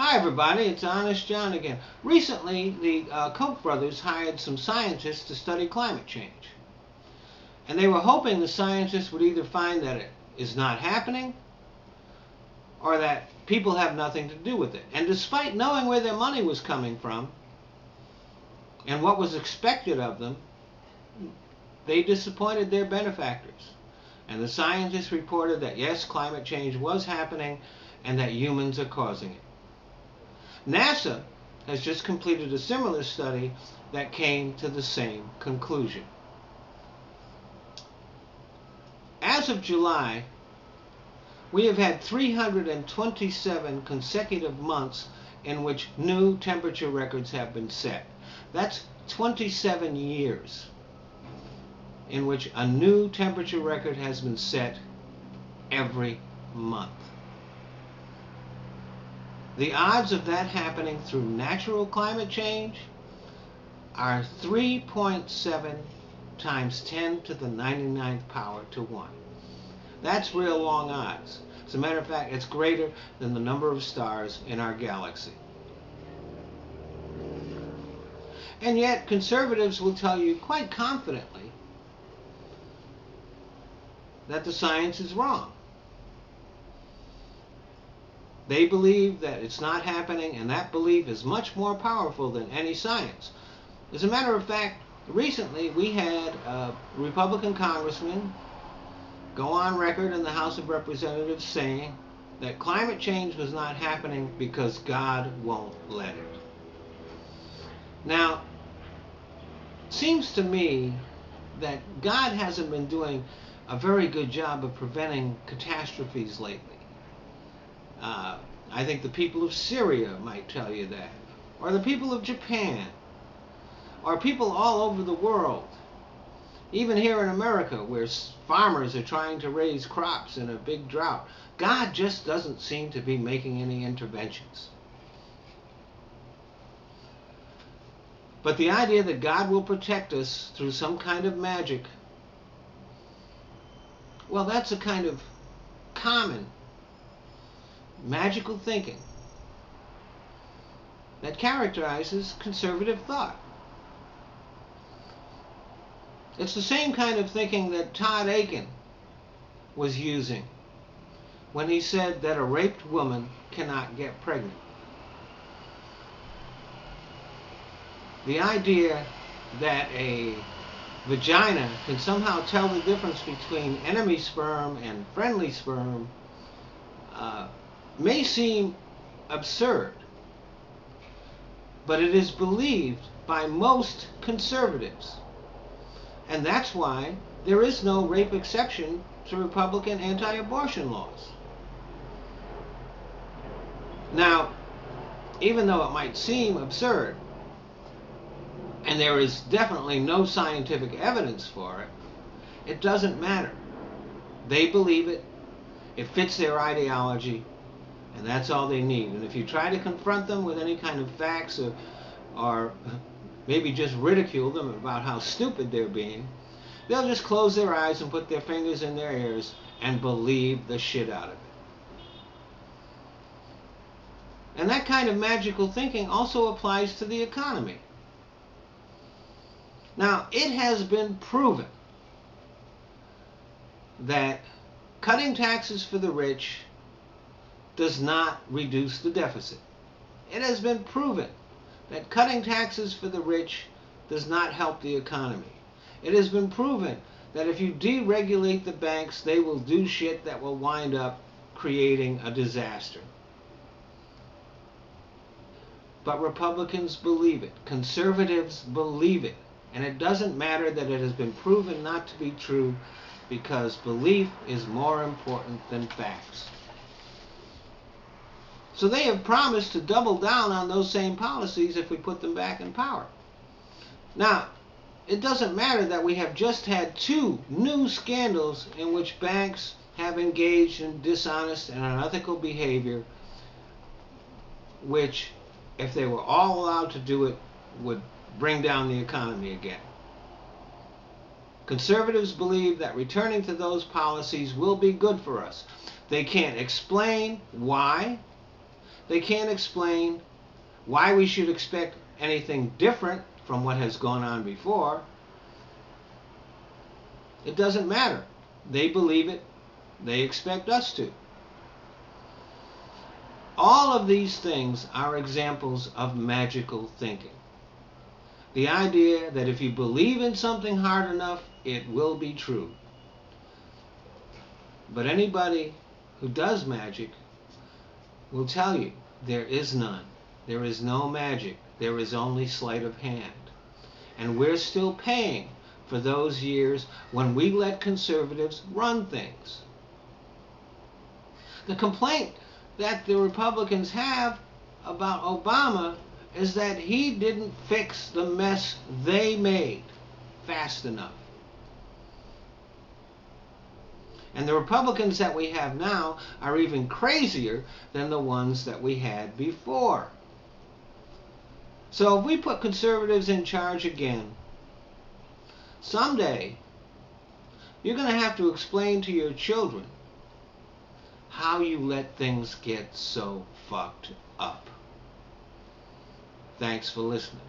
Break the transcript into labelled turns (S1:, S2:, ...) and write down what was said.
S1: Hi everybody, it's Honest John again. Recently, the Koch brothers hired some scientists to study climate change. And they were hoping the scientists would either find that it is not happening or that people have nothing to do with it. And despite knowing where their money was coming from and what was expected of them, they disappointed their benefactors. And the scientists reported that yes, climate change was happening and that humans are causing it. NASA has just completed a similar study that came to the same conclusion. As of July, we have had 327 consecutive months in which new temperature records have been set. That's 27 years in which a new temperature record has been set every month. The odds of that happening through natural climate change are 3.7 times 10 to the 99th power to 1. That's real long odds. As a matter of fact, it's greater than the number of stars in our galaxy. And yet, conservatives will tell you quite confidently that the science is wrong. They believe that it's not happening, and that belief is much more powerful than any science. As a matter of fact, recently we had a Republican congressman go on record in the House of Representatives saying that climate change was not happening because God won't let it. Now, it seems to me that God hasn't been doing a very good job of preventing catastrophes lately. I think the people of Syria might tell you that, or the people of Japan, or people all over the world, even here in America where farmers are trying to raise crops in a big drought. God just doesn't seem to be making any interventions. But the idea that God will protect us through some kind of magic, well, that's a kind of common magical thinking that characterizes conservative thought. It's the same kind of thinking that Todd Akin was using when he said that a raped woman cannot get pregnant. The idea that a vagina can somehow tell the difference between enemy sperm and friendly sperm may seem absurd, but it is believed by most conservatives. And that's why there is no rape exception to Republican anti-abortion laws. Now, even though it might seem absurd, and there is definitely no scientific evidence for it, it doesn't matter. They believe it, it fits their ideology, and that's all they need. And if you try to confront them with any kind of facts or maybe just ridicule them about how stupid they're being, they'll just close their eyes and put their fingers in their ears and believe the shit out of it. And that kind of magical thinking also applies to the economy. Now, it has been proven that cutting taxes for the rich does not reduce the deficit. It has been proven that cutting taxes for the rich does not help the economy. It has been proven that if you deregulate the banks, they will do shit that will wind up creating a disaster. But Republicans believe it. Conservatives believe it. And it doesn't matter that it has been proven not to be true, because belief is more important than facts. So they have promised to double down on those same policies if we put them back in power. Now, it doesn't matter that we have just had 2 new scandals in which banks have engaged in dishonest and unethical behavior, which, if they were all allowed to do it, would bring down the economy again. Conservatives believe that returning to those policies will be good for us. They can't explain why. They can't explain why we should expect anything different from what has gone on before. It doesn't matter. They believe it. They expect us to. All of these things are examples of magical thinking. The idea that if you believe in something hard enough, it will be true. But anybody who does magic will tell you there is none. There is no magic. There is only sleight of hand. And we're still paying for those years when we let conservatives run things. The complaint that the Republicans have about Obama is that he didn't fix the mess they made fast enough. And the Republicans that we have now are even crazier than the ones that we had before. So if we put conservatives in charge again, someday you're going to have to explain to your children how you let things get so fucked up. Thanks for listening.